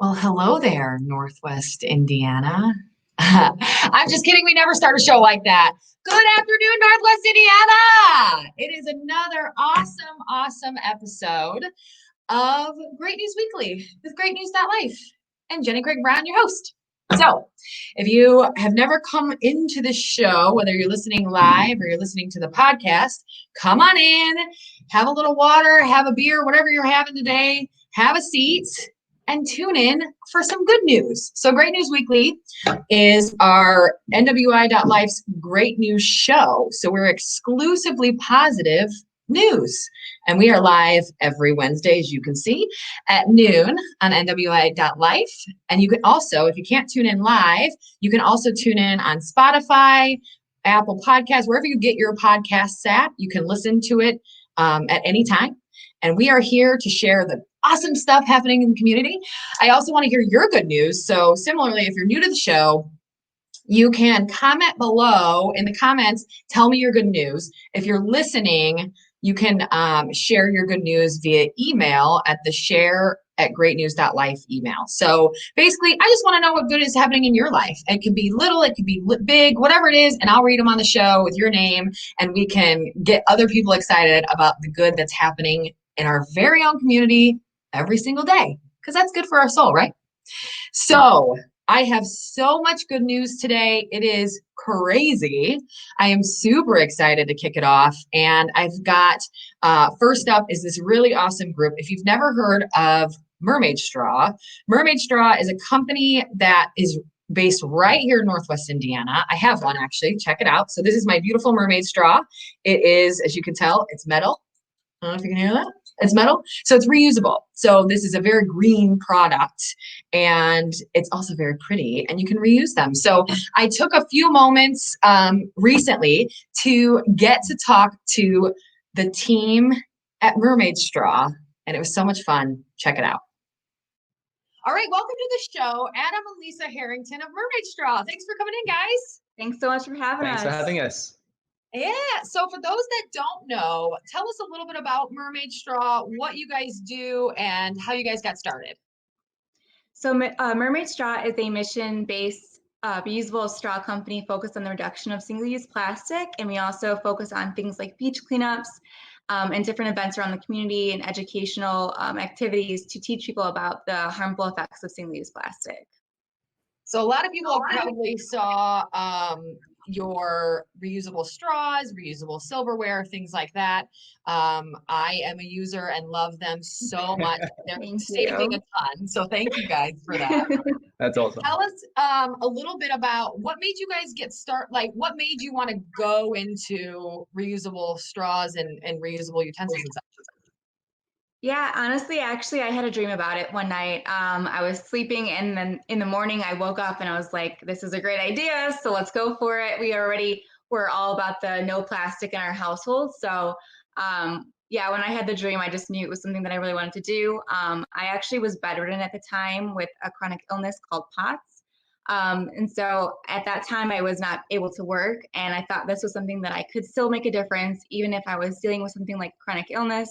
Well, hello there, Northwest Indiana. I'm just kidding. We never start a show like that. Good afternoon, Northwest Indiana. It is another awesome episode of Great News Weekly with greatnews.life and Jenny Craig Brown, your host. So if you have never come into the show, whether you're listening live or you're listening to the podcast, come on in, have a little water, have a beer, whatever you're having today, have a seat, and tune in for some good news. So Great News Weekly is our NWI.Life's Great News show. So we're exclusively positive news. And we are live every Wednesday, as you can see, at noon on NWI.Life. And you can also, if you can't tune in live, you can also tune in on Spotify, Apple Podcasts, wherever you get your podcasts at. You can listen to it at any time. And we are here to share the awesome stuff happening in the community. I also want to hear your good news. So similarly, if you're new to the show, you can comment below in the comments, tell me your good news. If you're listening, you can share your good news via email at the share@greatnews.life email. So basically, I just want to know what good is happening in your life. It could be little, it could be big, whatever it is, and I'll read them on the show with your name, and we can get other people excited about the good that's happening in our very own community every single day, because that's good for our soul, right? So I have so much good news today. It is crazy. I am super excited to kick it off. And I've got, first up is this really awesome group. If you've never heard of Mermaid Straw, Mermaid Straw is a company that is based right here in Northwest Indiana. I have one actually, check it out. So this is my beautiful Mermaid Straw. It is, as you can tell, it's metal. I don't know if you can hear that. It's metal, so it's reusable. So this is a very green product, and it's also very pretty, and you can reuse them. So I took a few moments recently to get to talk to the team at Mermaid Straw, and it was so much fun. Check it out. All right, welcome to the show, Adam and Lisa Harrington of Mermaid Straw. Thanks for coming in, guys. Thanks so much for having us. Thanks for having us. Yeah, so for those that don't know, tell us a little bit about Mermaid Straw, what you guys do, and how you guys got started. So Mermaid Straw is a mission-based reusable straw company focused on the reduction of single-use plastic, and we also focus on things like beach cleanups and different events around the community and educational activities to teach people about the harmful effects of single-use plastic. So a lot of people probably saw your reusable straws, reusable silverware, things like that. I am a user and love them so much. They're saving a ton. So thank you guys for that. That's awesome. Tell us a little bit about what made you guys what made you want to go into reusable straws and reusable utensils and such? Yeah, honestly, actually, I had a dream about it one night. I was sleeping, and then in the morning, I woke up and I was like, this is a great idea, so let's go for it. We're all about the no plastic in our household. So yeah, when I had the dream, I just knew it was something that I really wanted to do. I actually was bedridden at the time with a chronic illness called POTS. And so at that time, I was not able to work, and I thought this was something that I could still make a difference, even if I was dealing with something like chronic illness.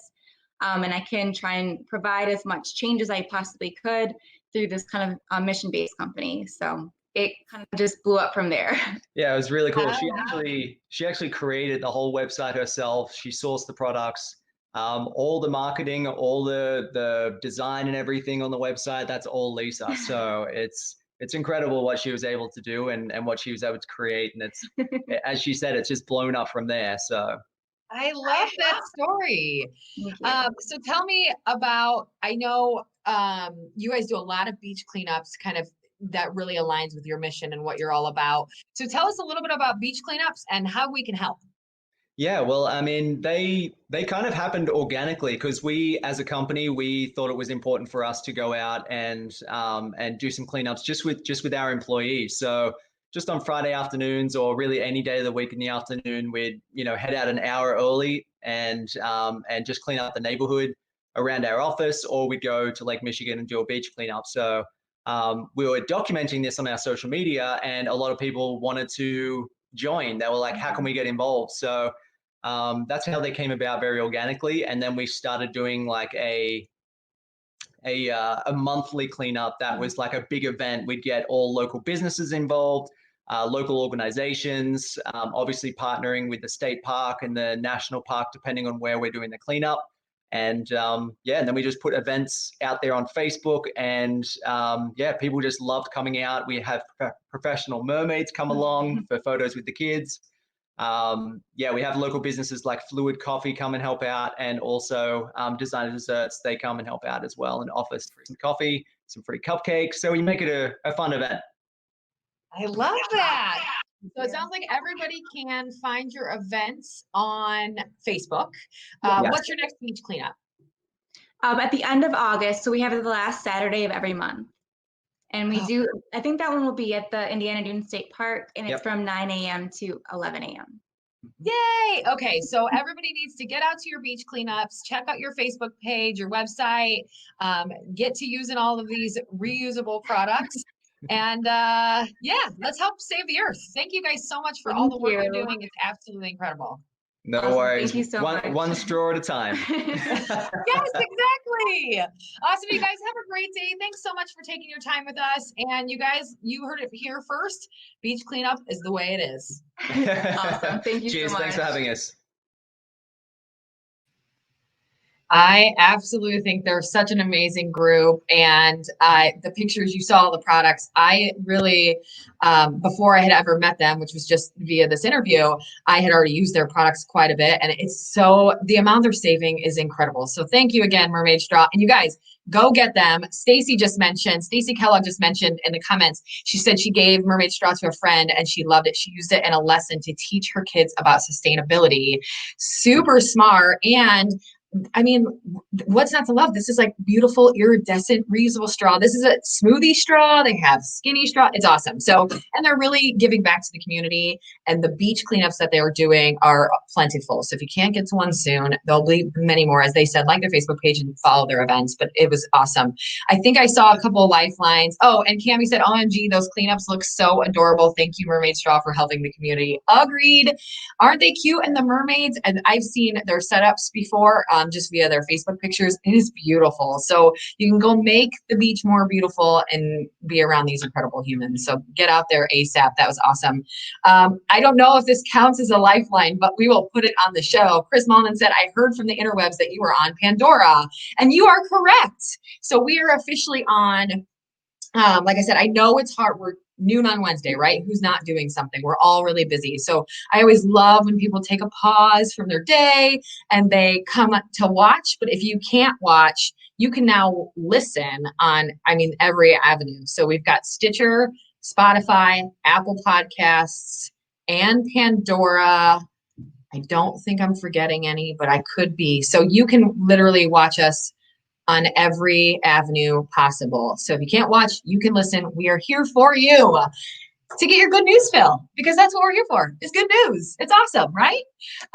And I can try and provide as much change as I possibly could through this kind of mission-based company. So it kind of just blew up from there. Yeah, it was really cool. She actually created the whole website herself. She sourced the products, all the marketing, all the design and everything on the website. That's all Lisa. So it's incredible what she was able to do and what she was able to create. And it's, as she said, it's just blown up from there. So I love that story. So tell me about, I know you guys do a lot of beach cleanups, kind of that really aligns with your mission and what you're all about. So tell us a little bit about beach cleanups and how we can help. Yeah, well, I mean, they kind of happened organically because we, as a company, we thought it was important for us to go out and do some cleanups just with our employees. So just on Friday afternoons, or really any day of the week in the afternoon, we'd head out an hour early and just clean up the neighborhood around our office, or we'd go to Lake Michigan and do a beach cleanup. So we were documenting this on our social media, and a lot of people wanted to join. They were like, "How can we get involved?" So that's how they came about, very organically. And then we started doing like a a monthly cleanup that was like a big event. We'd get all local businesses involved, local organizations, obviously partnering with the state park and the national park, depending on where we're doing the cleanup. And yeah, and then we just put events out there on Facebook, and yeah, people just loved coming out. We have professional mermaids come along for photos with the kids. Yeah, we have local businesses like Fluid Coffee come and help out, and also Designer Desserts, they come and help out as well and offer some coffee, some free cupcakes. So we make it a fun event. I love that. So it sounds like everybody can find your events on Facebook. Yes. What's your next beach cleanup? At the end of August, so we have the last Saturday of every month. And we do, I think that one will be at the Indiana Dunes State Park, and it's from 9 a.m. to 11 a.m. Yay! Okay, so everybody needs to get out to your beach cleanups, check out your Facebook page, your website, get to using all of these reusable products. And yeah, let's help save the earth. Thank you guys so much for all the work you're doing. It's absolutely incredible. No Awesome. worries. Thank you so much. One straw at a time. Yes, exactly. Awesome. You guys have a great day. Thanks so much for taking your time with us. And you guys, you heard it here first. Beach cleanup is the way it is. Awesome. Thank you Cheers. so much. Thanks for having us. I absolutely think they're such an amazing group, and the pictures you saw, the products, I really, before I had ever met them, which was just via this interview, I had already used their products quite a bit, and it's so, the amount they're saving is incredible. So thank you again, Mermaid Straw, and you guys, go get them. Stacy Kellogg just mentioned in the comments, she said she gave Mermaid Straw to a friend and she loved it. She used it in a lesson to teach her kids about sustainability. Super smart. And I mean, what's not to love? This is like beautiful, iridescent, reusable straw. This is a smoothie straw. They have skinny straw. It's awesome. So, and they're really giving back to the community, and the beach cleanups that they are doing are plentiful. So if you can't get to one soon, there'll be many more. As they said, like their Facebook page and follow their events, but it was awesome. I think I saw a couple of Lifelines. Oh, and Cammie said, OMG, those cleanups look so adorable. Thank you, Mermaid Straw, for helping the community. Agreed. Aren't they cute? And the mermaids, and I've seen their setups before, just via their Facebook pictures. It is beautiful. So you can go make the beach more beautiful and be around these incredible humans. So get out there ASAP. That was awesome. I don't know if this counts as a lifeline, but we will put it on the show. Chris Mullen said, I heard from the interwebs that you were on Pandora, and you are correct. So we are officially on, like I said, I know it's hard. We're noon on Wednesday, right? Who's not doing something? We're all really busy. So I always love when people take a pause from their day and they come to watch. But if you can't watch, you can now listen on, every avenue. So we've got Stitcher, Spotify, Apple Podcasts, and Pandora. I don't think I'm forgetting any, but I could be. So you can literally watch us on every avenue possible. So if you can't watch, you can listen. We are here for you to get your good news fill, because that's what we're here for, is good news. It's awesome, right?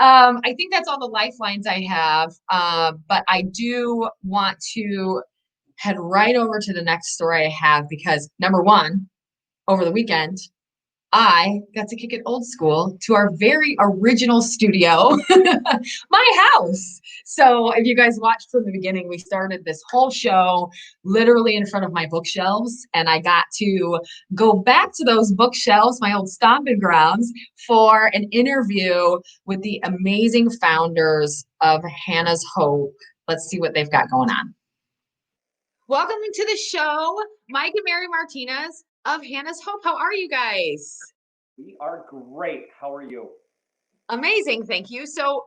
I think that's all the lifelines I have, but I do want to head right over to the next story I have, because number one, over the weekend, I got to kick it old school to our very original studio, my house. So if you guys watched from the beginning, we started this whole show literally in front of my bookshelves, and I got to go back to those bookshelves, my old stomping grounds, for an interview with the amazing founders of Hannah's Hope. Let's see what they've got going on. Welcome to the show, Mike and Mary Martinez of Hannah's Hope. How are you guys? We are great. How are you? Amazing, thank you. So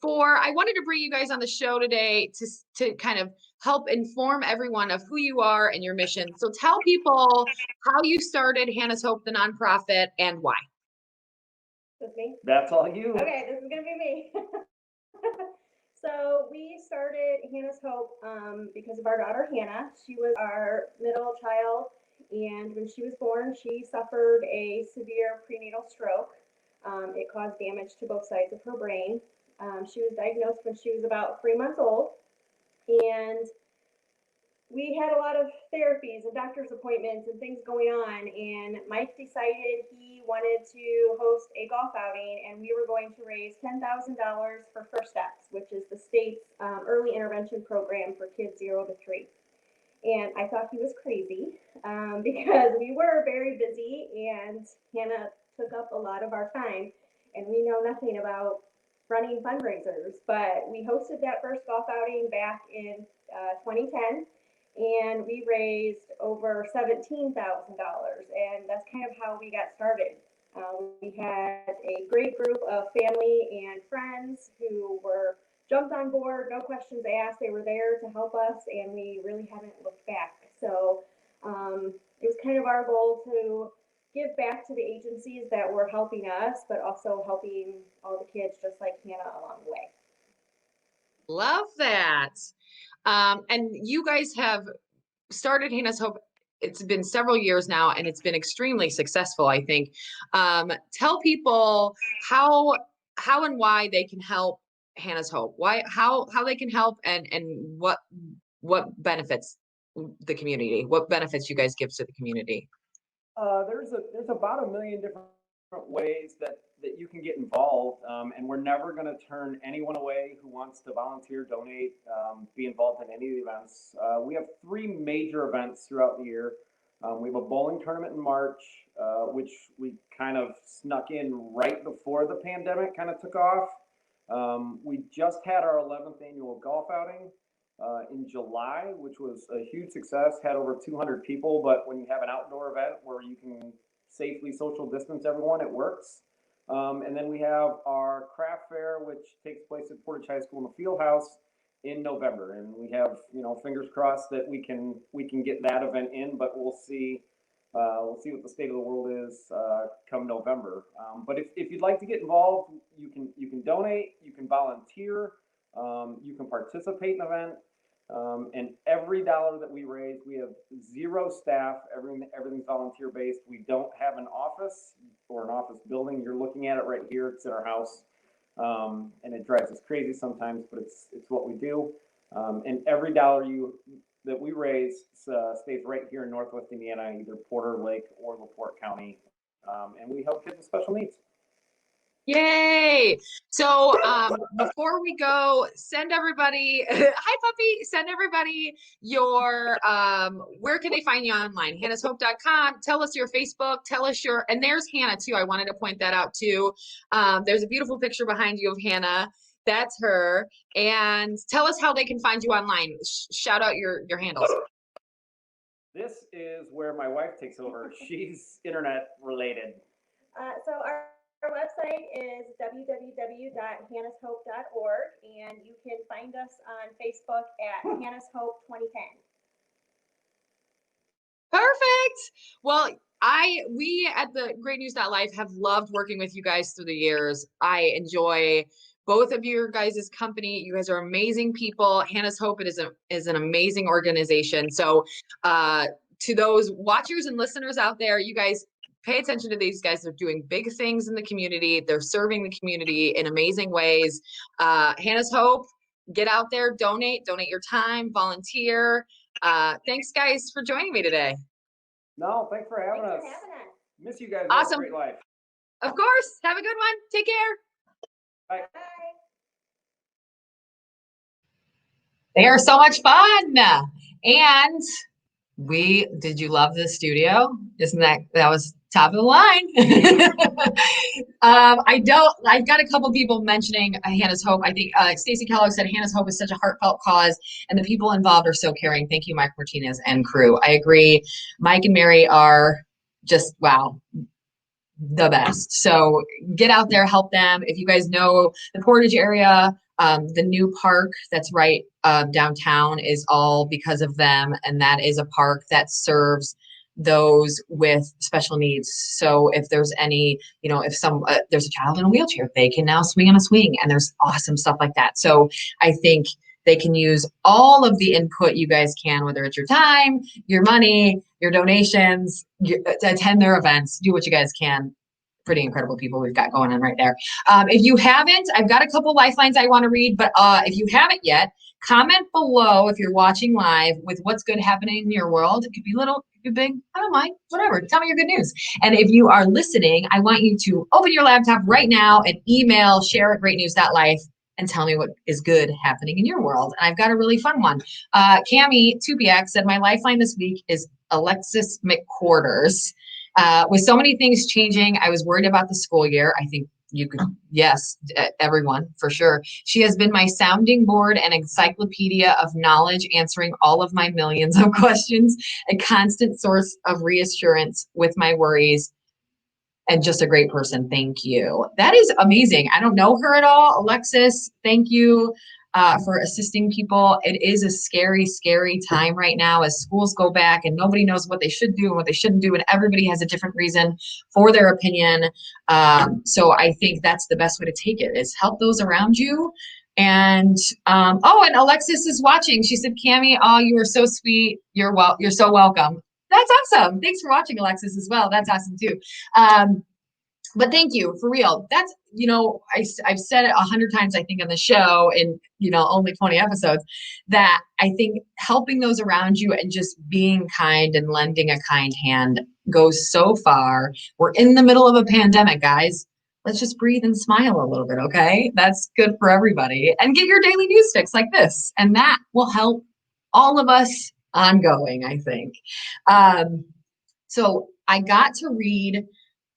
I wanted to bring you guys on the show today to kind of help inform everyone of who you are and your mission. So tell people how you started Hannah's Hope, the nonprofit, and why. With me? That's all you. Okay, this is gonna be me. So we started Hannah's Hope because of our daughter Hannah. She was our middle child, and when she was born, she suffered a severe prenatal stroke. It caused damage to both sides of her brain. She was diagnosed when she was about 3 months old, and we had a lot of therapies and doctor's appointments and things going on, and Mike decided he wanted to host a golf outing, and we were going to raise $10,000 for First Steps, which is the state's early intervention program for kids 0 to 3. And I thought he was crazy because we were very busy and Hannah took up a lot of our time, and we know nothing about running fundraisers. But we hosted that first golf outing back in 2010, and we raised over $17,000, and that's kind of how we got started. We had a great group of family and friends who were jumped on board, no questions asked. They were there to help us, and we really haven't looked back. So it was kind of our goal to give back to the agencies that were helping us, but also helping all the kids just like Hannah along the way. Love that. And you guys have started Hannah's Hope. It's been several years now, and it's been extremely successful, I think. Tell people how and why they can help Hannah's Hope. How they can help, and what benefits the community. What benefits you guys give to the community? There's about 1 million different ways that you can get involved, and we're never going to turn anyone away who wants to volunteer, donate, be involved in any of the events. We have 3 major events throughout the year. We have a bowling tournament in March, which we kind of snuck in right before the pandemic kind of took off. We just had our 11th annual golf outing in July, which was a huge success, had over 200 people. But when you have an outdoor event where you can safely social distance everyone, it works. And then we have our craft fair, which takes place at Portage High School in the field house in November. And we have, fingers crossed that we can get that event in, but we'll see. We'll see what the state of the world is come November. But if you'd like to get involved, you can donate, you can volunteer, you can participate in an event. And every dollar that we raise, we have 0 staff. Everything's volunteer based. We don't have an office or an office building. You're looking at it right here. It's in our house, and it drives us crazy sometimes, but it's what we do. And every dollar that we raise stays right here in Northwest Indiana, either Porter, Lake, or LaPorte County, and we help kids with special needs. Yay! So before we go, send everybody, hi puppy, send everybody your, where can they find you online? hannahshope.com. Tell us your Facebook, tell us your, and there's Hannah too. I wanted to point that out too. There's a beautiful picture behind you of Hannah. That's her. And tell us how they can find you online. Shout out your handles. This is where my wife takes over. She's internet related. So our website is www.hannahshope.org, and you can find us on Facebook at Hannah's Hope 2010. Perfect. Well, we at the greatnews.life have loved working with you guys through the years. I enjoy both of your guys' company. You guys are amazing people. Hannah's Hope is an amazing organization. So to those watchers and listeners out there, you guys pay attention to these guys. They're doing big things in the community. They're serving the community in amazing ways. Hannah's Hope, get out there, donate your time, volunteer. Thanks guys for joining me today. No, thanks for having us. Miss you guys. Awesome. Great life. Of course. Have a good one. Take care. Bye. Bye. They are so much fun. And did you love the studio? Isn't that was top of the line? I've got a couple people mentioning Hannah's Hope. I think Stacy Kellogg said Hannah's Hope is such a heartfelt cause and the people involved are so caring. Thank you, Mike Martinez and crew. I agree. Mike and Mary are just, wow, the best. So get out there, help them. If you guys know the Portage area, the new park that's right downtown is all because of them. And that is a park that serves those with special needs. So if there's any, if there's a child in a wheelchair, they can now swing on a swing, and there's awesome stuff like that. So I think they can use all of the input you guys can, whether it's your time, your money, your donations, to attend their events, do what you guys can. Pretty incredible people we've got going on right there. If you haven't, I've got a couple lifelines I want to read, but if you haven't yet, comment below if you're watching live with what's good happening in your world. It could be little, it could be big, I don't mind, whatever. Tell me your good news. And if you are listening, I want you to open your laptop right now and email share@greatnews.life and tell me what is good happening in your world. And I've got a really fun one. Cami Tubiak said, my lifeline this week is Alexis McQuarters. With so many things changing, I was worried about the school year. I think you could, yes, everyone for sure. She has been my sounding board and encyclopedia of knowledge, answering all of my millions of questions, a constant source of reassurance with my worries, and just a great person. Thank you. That is amazing. I don't know her at all. Alexis, thank you for assisting people. It is a scary, scary time right now as schools go back and nobody knows what they should do and what they shouldn't do. And everybody has a different reason for their opinion. So I think that's the best way to take it, is help those around you. And and Alexis is watching. She said, Cami, oh, you are so sweet. You're so welcome. That's awesome. Thanks for watching, Alexis, as well. That's awesome too. But thank you, for real. That's, I've said it 100 times, I think, on the show in, only 20 episodes, that I think helping those around you and just being kind and lending a kind hand goes so far. We're in the middle of a pandemic, guys. Let's just breathe and smile a little bit, okay? That's good for everybody. And get your daily news fix like this, and that will help all of us ongoing, I think. So I got to read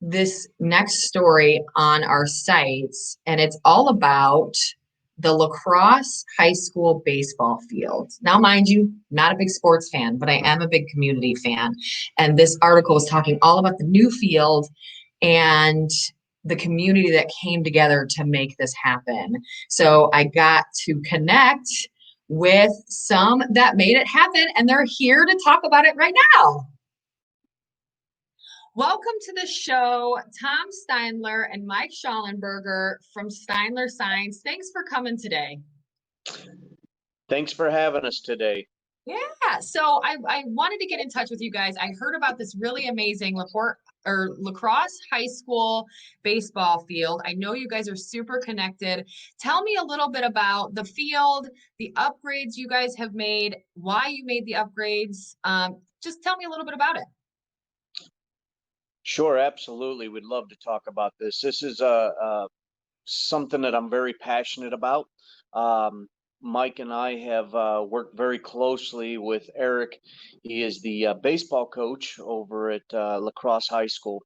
this next story on our sites, and it's all about the LaCrosse High School baseball field. Now, mind you, not a big sports fan, but I am a big community fan. And this article is talking all about the new field and the community that came together to make this happen. So I got to connect with some that made it happen, and they're here to talk about it right now. Welcome to the show, Tom Steindler and Mike Schallenberger from Steindler Signs. Thanks for coming today. Thanks for having us today. Yeah, so I wanted to get in touch with you guys. I heard about this really amazing LaCrosse High School baseball field. I know you guys are super connected. Tell me a little bit about the field, the upgrades you guys have made, why you made the upgrades. Just tell me a little bit about it. Sure, absolutely. We'd love to talk about this. This is something that I'm very passionate about. Mike and I have worked very closely with Eric. He is the baseball coach over at LaCrosse High School.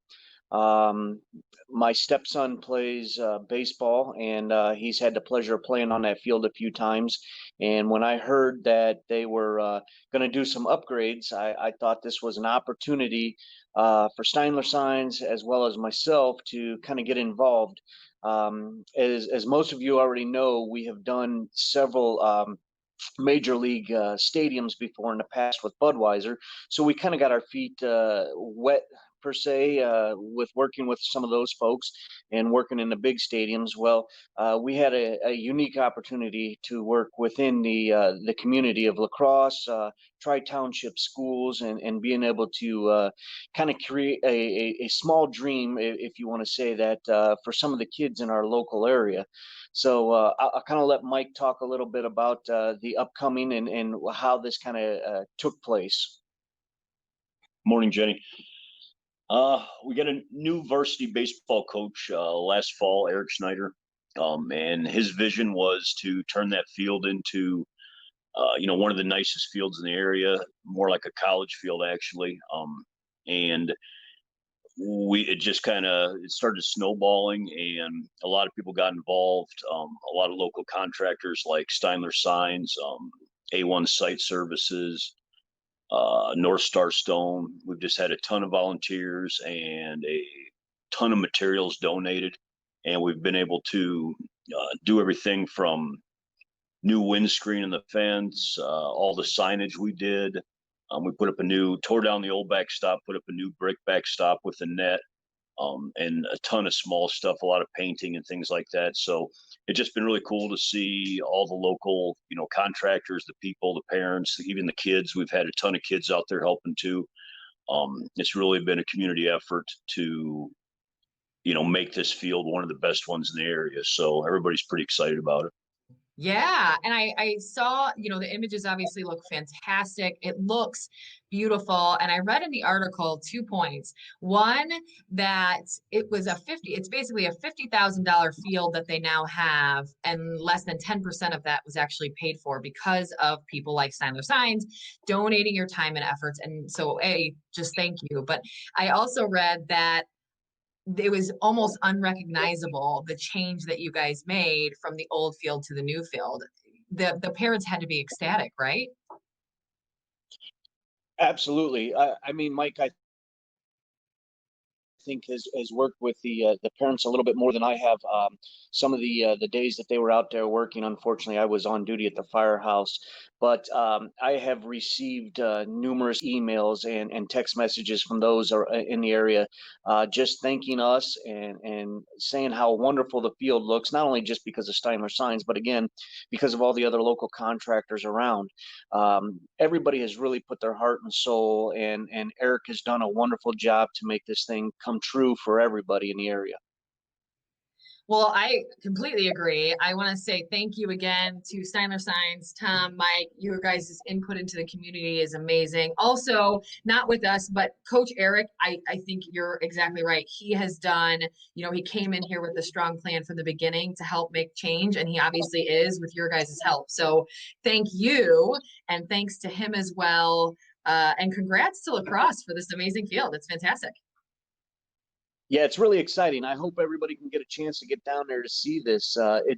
My stepson plays baseball, and he's had the pleasure of playing on that field a few times. And when I heard that they were going to do some upgrades, I thought this was an opportunity for Steindler Signs as well as myself to kind of get involved. As most of you already know, we have done several major league stadiums before in the past with Budweiser, so we kind of got our feet wet per se with working with some of those folks and working in the big stadiums. Well, we had a unique opportunity to work within the community of LaCrosse, Tri-Township schools, and being able to kind of create a small dream, if you want to say that, for some of the kids in our local area. So I'll kind of let Mike talk a little bit about the upcoming and how this kind of took place. Morning, Jenny. We got a new varsity baseball coach last fall, Eric Schneider, and his vision was to turn that field into, one of the nicest fields in the area, more like a college field actually. And it just it started snowballing, and a lot of people got involved. A lot of local contractors like Steindler Signs, A1 Site Services, North Star Stone. We've just had a ton of volunteers and a ton of materials donated, and we've been able to do everything from new windscreen in the fence, all the signage we did. We tore down the old backstop, put up a new brick backstop with a net, and a ton of small stuff, a lot of painting and things like that. So it's just been really cool to see all the local, contractors, the people, the parents, even the kids. We've had a ton of kids out there helping too. It's really been a community effort to, make this field one of the best ones in the area. So everybody's pretty excited about it. Yeah, and I saw, the images obviously look fantastic. It looks beautiful. And I read in the article 2 points. One, that it's basically a $50,000 field that they now have, and less than 10% of that was actually paid for because of people like Steindler Signs donating your time and efforts. And so, just thank you. But I also read that it was almost unrecognizable, the change that you guys made from the old field to the new field. The parents had to be ecstatic, right? Absolutely. I mean, Mike, I think has worked with the parents a little bit more than I have. Some of the days that they were out there working, unfortunately, I was on duty at the firehouse, but I have received numerous emails and text messages from those in the area, just thanking us and saying how wonderful the field looks. Not only just because of Steindler Signs, but again because of all the other local contractors around. Everybody has really put their heart and soul, and Eric has done a wonderful job to make this thing come true for everybody in the area. Well, I completely agree. I want to say thank you again to Steindler Signs, Tom, Mike. Your guys' input into the community is amazing. Also, not with us, but Coach Eric, I think you're exactly right. He has done, he came in here with a strong plan from the beginning to help make change, and he obviously is with your guys' help. So thank you, and thanks to him as well. And congrats to LaCrosse for this amazing field. It's fantastic. Yeah, it's really exciting. I hope everybody can get a chance to get down there to see this.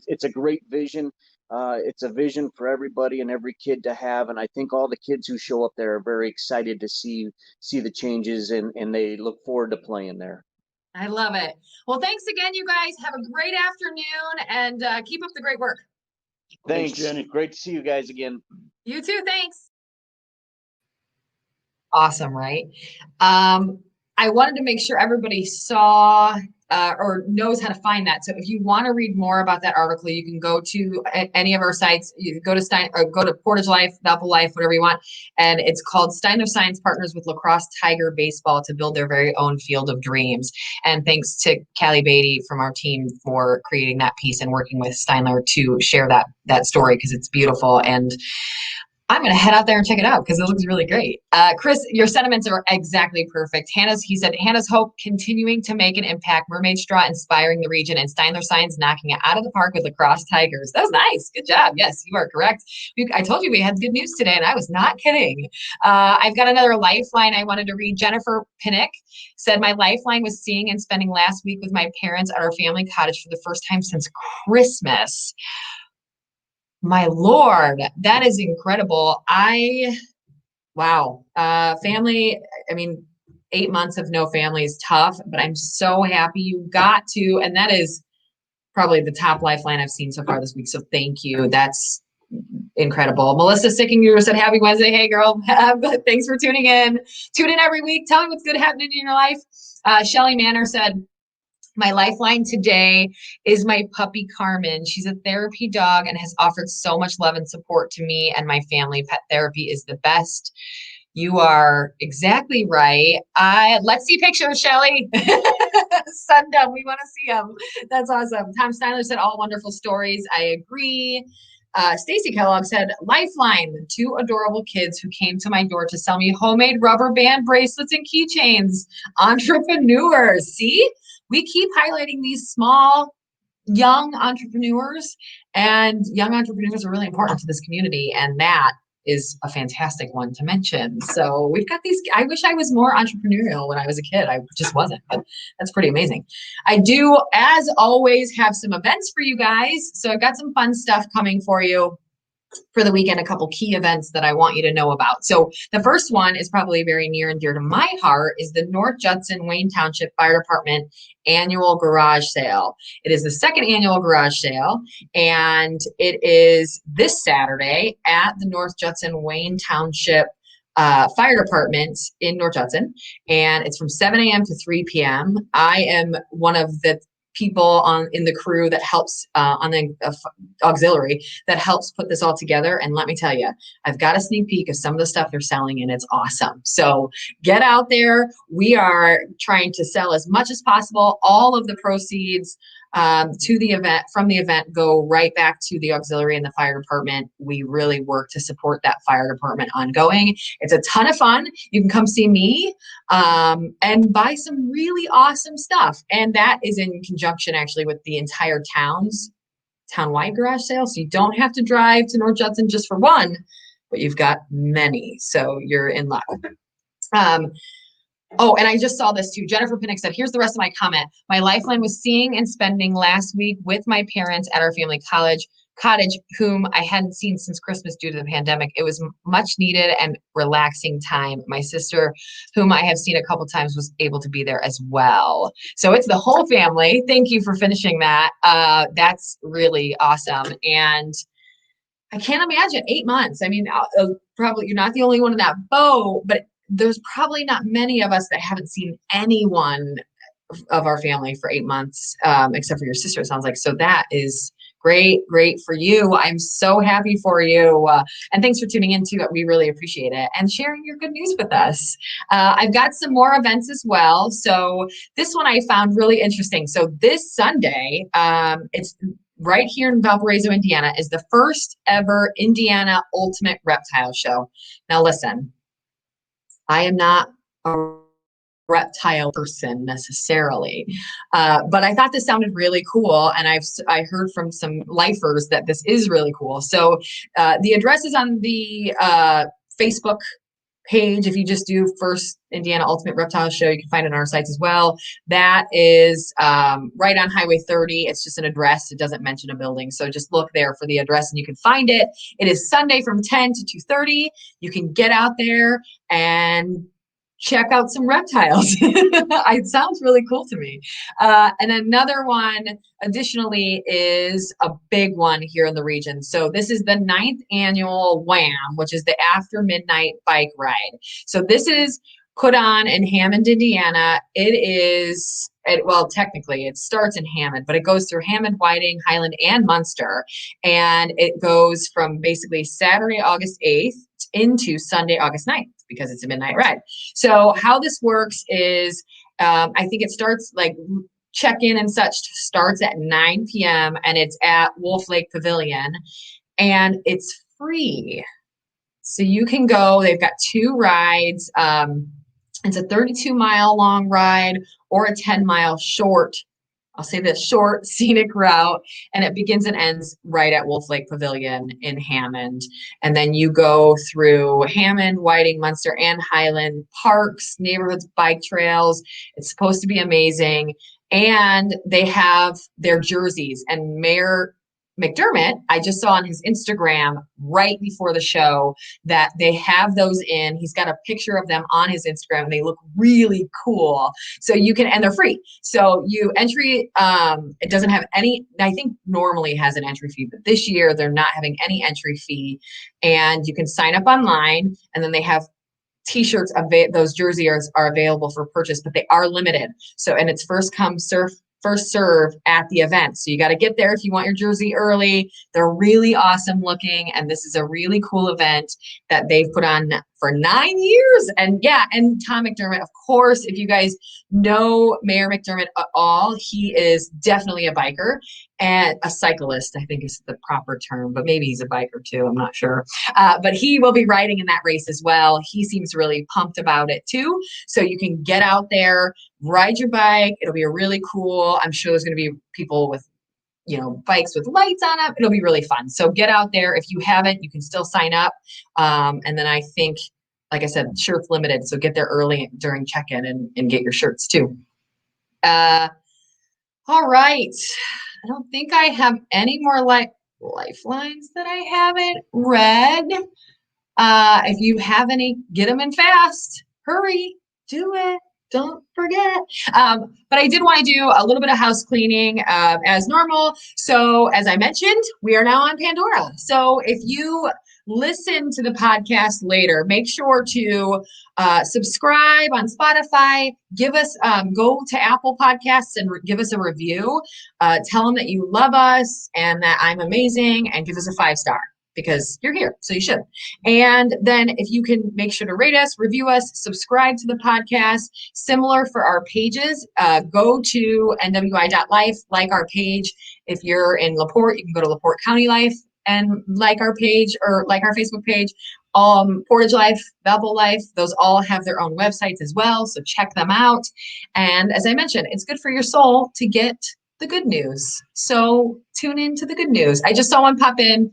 It's a great vision. It's a vision for everybody and every kid to have, and I think all the kids who show up there are very excited to see the changes, and they look forward to playing there. I love it. Well, thanks again, you guys. Have a great afternoon, and keep up the great work. Thanks, Jenny. Great to see you guys again. You too. Thanks. Awesome, right? I wanted to make sure everybody saw or knows how to find that. So if you want to read more about that article, you can go to any of our sites. You can go to Portage.Life, Valpo.Life, whatever you want. And it's called Steindler Signs Partners with LaCrosse Tiger Baseball to build their very own field of dreams. And thanks to Callie Beatty from our team for creating that piece and working with Steindler to share that story, because it's beautiful. And I'm going to head out there and check it out because it looks really great. Chris, your sentiments are exactly perfect. He said, Hannah's hope continuing to make an impact, Mermaid Straw inspiring the region, and Steindler Signs knocking it out of the park with LaCrosse Tigers. That was nice. Good job. Yes, you are correct. I told you we had good news today, and I was not kidding. I've got another lifeline I wanted to read. Jennifer Pinnick said, my lifeline was seeing and spending last week with my parents at our family cottage for the first time since Christmas. My Lord, that is incredible. Wow. Family, I mean, 8 months of no family is tough, but I'm so happy you got to, and that is probably the top lifeline I've seen so far this week. So thank you. That's incredible. Melissa Sickinger said, happy Wednesday. Hey girl, thanks for tuning in. Tune in every week. Tell me what's good happening in your life. Shelly Manor said, my lifeline today is my puppy, Carmen. She's a therapy dog and has offered so much love and support to me and my family. Pet therapy is the best. You are exactly right. Let's see pictures, Shelly. Send them. We want to see them. That's awesome. Tom Steindler said, all wonderful stories. I agree. Stacy Kellogg said, lifeline, the 2 adorable kids who came to my door to sell me homemade rubber band bracelets and keychains. Entrepreneurs. See? We keep highlighting these small, young entrepreneurs, and young entrepreneurs are really important to this community. And that is a fantastic one to mention. So we've got these. I wish I was more entrepreneurial when I was a kid. I just wasn't, but that's pretty amazing. I do, as always, have some events for you guys. So I've got some fun stuff coming for you for the weekend, a couple key events that I want you to know about. So the first one is probably very near and dear to my heart, is the North Judson Wayne Township Fire Department annual garage sale. It is the 2nd annual garage sale, and it is this Saturday at the North Judson Wayne Township Fire Department in North Judson, and it's from 7 a.m. to 3 p.m. I am one of the people in the crew that helps on the auxiliary that helps put this all together. And let me tell you, I've got a sneak peek of some of the stuff they're selling, and it's awesome. So get out there. We are trying to sell as much as possible. All of the proceeds to the event, from the event, go right back to the auxiliary and the fire department. We really work to support that fire department ongoing. It's a ton of fun. You can come see me and buy some really awesome stuff. And that is in conjunction actually with the entire townwide garage sale. So you don't have to drive to North Judson just for one, but you've got many. So you're in luck. Oh, and I just saw this too. Jennifer Pinnock said, here's the rest of my comment. My lifeline was seeing and spending last week with my parents at our family cottage, whom I hadn't seen since Christmas due to the pandemic. It was much needed and relaxing time. My sister, whom I have seen a couple times, was able to be there as well. So it's the whole family. Thank you for finishing that. That's really awesome. And I can't imagine 8 months. I mean, probably you're not the only one in that boat, but there's probably not many of us that haven't seen anyone of our family for 8 months, except for your sister, it sounds like. So that is great for you. I'm so happy for you. And thanks for tuning in too. We really appreciate it and sharing your good news with us. I've got some more events as well. So this one I found really interesting. So this Sunday, it's right here in Valparaiso, Indiana, is the first ever Indiana Ultimate Reptile Show. Now listen, I am not a reptile person necessarily, but I thought this sounded really cool, and I heard from some lifers that this is really cool. So the address is on the Facebook page. If you just do First Indiana Ultimate Reptile Show, you can find it on our sites as well. That is right on Highway 30. It's just an address. It doesn't mention a building. So just look there for the address and you can find it. It is Sunday from 10 to 2:30. You can get out there and check out some reptiles. It sounds really cool to me. And another one additionally is a big one here in the region. So this is the 9th annual WHAM, which is the After Midnight Bike Ride. So this is put on in Hammond, Indiana. Well, technically it starts in Hammond, but it goes through Hammond, Whiting, Highland, and Munster. And it goes from basically Saturday, August 8th into Sunday, August 9th, because it's a midnight ride. So how this works is, I think it starts like check-in and such starts at 9 p.m. and it's at Wolf Lake Pavilion and it's free. So you can go, they've got 2 rides. It's a 32-mile long ride or a 10-mile short, I'll say this, short scenic route, and it begins and ends right at Wolf Lake Pavilion in Hammond. And then you go through Hammond, Whiting, Munster, and Highland parks, neighborhoods, bike trails. It's supposed to be amazing. And they have their jerseys, and Mayor McDermott, I just saw on his Instagram right before the show that they have those in. He's got a picture of them on his Instagram and they look really cool. So you can, and they're free. So you entry, it doesn't have any, I think normally has an entry fee, but this year they're not having any entry fee, and you can sign up online, and then they have t-shirts, those jerseys are available for purchase, but they are limited. So, and it's first come, first serve at the event. So you got to get there if you want your jersey early. They're really awesome looking. And this is a really cool event that they've put on for 9 years. And yeah, and Tom McDermott, of course, if you guys know Mayor McDermott at all, he is definitely a biker and a cyclist, I think is the proper term, but maybe he's a biker too. I'm not sure. But he will be riding in that race as well. He seems really pumped about it too. So you can get out there, ride your bike. It'll be a really cool, I'm sure there's going to be people with, bikes with lights on them. It'll be really fun. So get out there. If you haven't, you can still sign up. And then I think, like I said, shirts limited. So get there early during check-in and get your shirts too. All right. I don't think I have any more lifelines that I haven't read. If you have any, get them in fast. Hurry. Do it. Don't forget. But I did want to do a little bit of house cleaning as normal. So as I mentioned, we are now on Pandora. So if you listen to the podcast later, make sure to subscribe on Spotify. Give us, go to Apple Podcasts and give us a review. Tell them that you love us and that I'm amazing, and give us a 5-star. because you're here, so you should. And then if you can make sure to rate us, review us, subscribe to the podcast. Similar for our pages, go to NWI.Life, like our page. If you're in LaPorte, you can go to LaPorteCounty.Life and like our page or like our Facebook page. Portage.Life, Valpo.Life, those all have their own websites as well, so check them out. And as I mentioned, it's good for your soul to get the good news. So tune in to the good news. I just saw one pop in.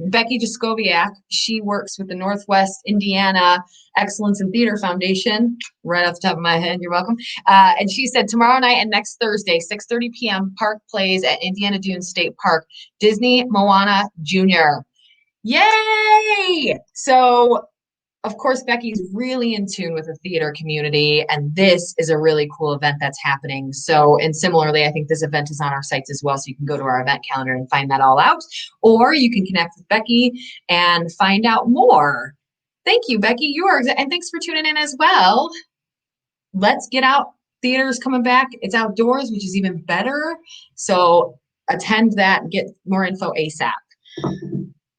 Becky Jaskowiak, she works with the Northwest Indiana Excellence in Theater Foundation, right off the top of my head, you're welcome. And she said tomorrow night and next Thursday, 6:30 p.m., Park plays at Indiana Dunes State Park, Disney Moana Jr. Yay! So, of course, Becky's really in tune with the theater community, and this is a really cool event that's happening. So, and similarly, I think this event is on our sites as well, so you can go to our event calendar and find that all out, or you can connect with Becky and find out more. Thank you, Becky. And thanks for tuning in as well. Let's get out. Theater's coming back. It's outdoors, which is even better. So attend that and get more info ASAP.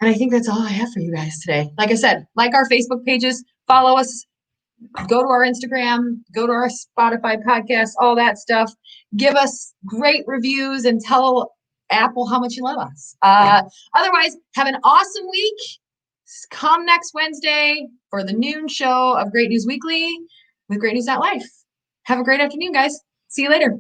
And I think that's all I have for you guys today. Like I said, like our Facebook pages, follow us, go to our Instagram, go to our Spotify podcast, all that stuff. Give us great reviews and tell Apple how much you love us. Otherwise, have an awesome week. Come next Wednesday for the noon show of Great News Weekly with greatnews.life. Have a great afternoon, guys. See you later.